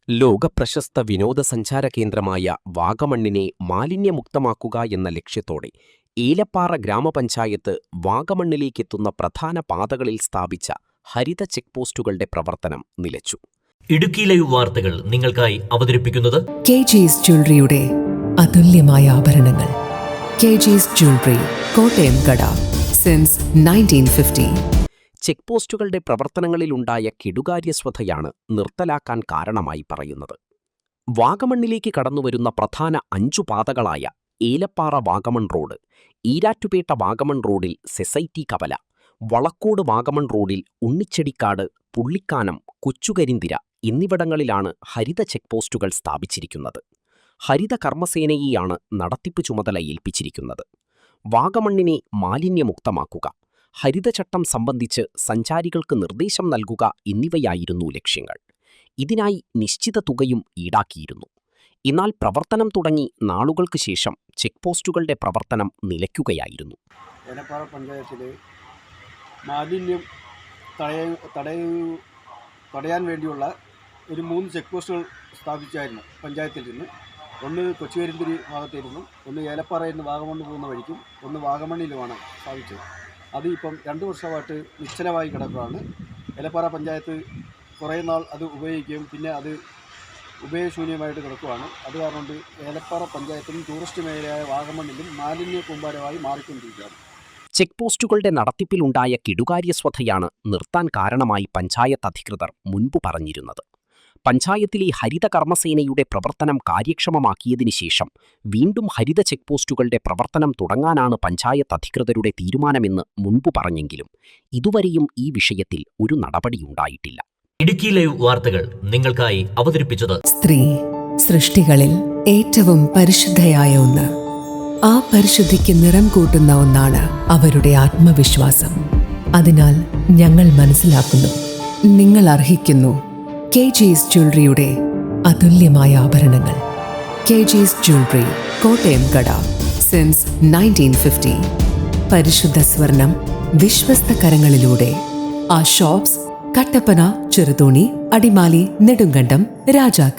ലോകപ്രശസ്ത വിനോദസഞ്ചാര കേന്ദ്രമായ വാഗമണ്ണിനെ മാലിന്യമുക്തമാക്കുക എന്ന ലക്ഷ്യത്തോടെ ഏലപ്പാറ ഗ്രാമപഞ്ചായത്ത് വാഗമണ്ണിലേക്കെത്തുന്ന പ്രധാന പാതകളിൽ സ്ഥാപിച്ച ഹരിത ചെക്ക് പോസ്റ്റുകളുടെ പ്രവർത്തനം നിലച്ചു. ഇടുക്കി ലൈവ് വാർത്തകൾ നിങ്ങൾക്കായി അവതരിപ്പിക്കുന്നത് KG's ജ്വല്ലറിയുടെ അതുല്യമായ ആഭരണങ്ങൾ. KG's ജ്വല്ലറി, കോട്ടയം കട, സിൻസ് 1950. ചെക്ക് പോസ്റ്റുകളുടെ പ്രവർത്തനങ്ങളിലുണ്ടായ കെടുകാര്യസ്വതയാണ് നിർത്തലാക്കാൻ കാരണമായി പറയുന്നത്. വാഗമണ്ണിലേക്ക് കടന്നുവരുന്ന പ്രധാന 5 പാതകളായ ഏലപ്പാറ വാഗമൺ റോഡ്, ഈരാറ്റുപേട്ട വാഗമൺ റോഡിൽ സൊസൈറ്റി കവല, വളക്കോട് വാഗമൺ റോഡിൽ ഉണ്ണിച്ചെടിക്കാട്, പുള്ളിക്കാനം, കൊച്ചുകരിന്തിര എന്നിവിടങ്ങളിലാണ് ഹരിത ചെക്ക് പോസ്റ്റുകൾ സ്ഥാപിച്ചിരിക്കുന്നത്. ഹരിത കർമ്മസേനയെയാണ് നടത്തിപ്പ് ചുമതല ഏൽപ്പിച്ചിരിക്കുന്നത്. വാഗമണ്ണിനെ മാലിന്യമുക്തമാക്കുക, ഹരിതചട്ടം സംബന്ധിച്ച് സഞ്ചാരികൾക്ക് നിർദ്ദേശം നൽകുക എന്നിവയായിരുന്നു ലക്ഷ്യങ്ങൾ. ഇതിനായി നിശ്ചിത തുകയും ഈടാക്കിയിരുന്നു. എന്നാൽ പ്രവർത്തനം തുടങ്ങി നാളുകൾക്ക് ശേഷം ചെക്ക് പോസ്റ്റുകളുടെ പ്രവർത്തനം നിലയ്ക്കുകയായിരുന്നു. ഏലപ്പാറ പഞ്ചായത്തിൽ മാലിന്യം തടയാൻ വേണ്ടിയുള്ള ഒരു 3 ചെക്ക് പോസ്റ്റുകൾ സ്ഥാപിച്ചായിരുന്നു പഞ്ചായത്തിൽ നിന്ന്. ഒന്ന് കൊച്ചുകരിന്തിരി ഭാഗത്തായിരുന്നു, ഒന്ന് ഏലപ്പാറയിൽ നിന്ന് വാഗമണ്ണ് പോകുന്ന വഴിക്കും, ഒന്ന് വാഗമണ്ണിലുമാണ് സ്ഥാപിച്ചത്. അത് ഇപ്പം 2 വർഷമായിട്ട് നിശ്ചലമായി കിടക്കുകയാണ്. ഏലപ്പാറ പഞ്ചായത്ത് കുറേ നാൾ അത് ഉപയോഗിക്കുകയും പിന്നെ അത് ഉപയോഗശൂന്യമായിട്ട് കിടക്കുകയാണ്. അത് കാരണം കൊണ്ട് ഏലപ്പാറ പഞ്ചായത്തിലും ടൂറിസ്റ്റ് മേഖലയായ വാഗമണ്ണിലും മാലിന്യ കൂമ്പാരമായി മാറിക്കൊണ്ടിരിക്കുകയാണ്. ചെക്ക് പോസ്റ്റുകളുടെ നടത്തിപ്പിലുണ്ടായ കെടുകാര്യസ്വതയാണ് നിർത്താൻ കാരണമായി പഞ്ചായത്ത് അധികൃതർ മുൻപ് പറഞ്ഞിരുന്നത്. പഞ്ചായത്തിലെ ഹരിത കർമ്മസേനയുടെ പ്രവർത്തനം കാര്യക്ഷമമാക്കിയതിനു ശേഷം വീണ്ടും ഹരിത ചെക്ക് പോസ്റ്റുകളുടെ പ്രവർത്തനം തുടങ്ങാനാണ് പഞ്ചായത്ത് അധികൃതരുടെ തീരുമാനമെന്ന് മുൻപ് പറഞ്ഞെങ്കിലും ഇതുവരെയും ഈ വിഷയത്തിൽ ഒരു നടപടിയുണ്ടായിട്ടില്ല. ഇടുക്കി ലൈവ് വാർത്തകൾ നിങ്ങൾക്കായി അവതരിപ്പിച്ചത് സ്ത്രീ സൃഷ്ടികളിൽ ഏറ്റവും പരിശുദ്ധയായ ഒന്ന്. ആ പരിശുദ്ധിക്ക് നിറം കൂട്ടുന്ന ഒന്നാണ് അവരുടെ ആത്മവിശ്വാസം. അതിനാൽ ഞങ്ങൾ മനസ്സിലാക്കുന്നു, നിങ്ങൾ അർഹിക്കുന്നു KG's ജ്വല്ലറിയുടെ അതുല്യമായ ആഭരണങ്ങൾ. KG's ജ്വല്ലറി, കോട്ടയം കട, സിൻസ് 1950. പരിശുദ്ധ സ്വർണം വിശ്വസ്ത കരങ്ങളിലൂടെ. ആ ഷോപ്സ് കട്ടപ്പന, ചെറുതോണി, അടിമാലി, നെടുങ്കണ്ടം, രാജാക്ക.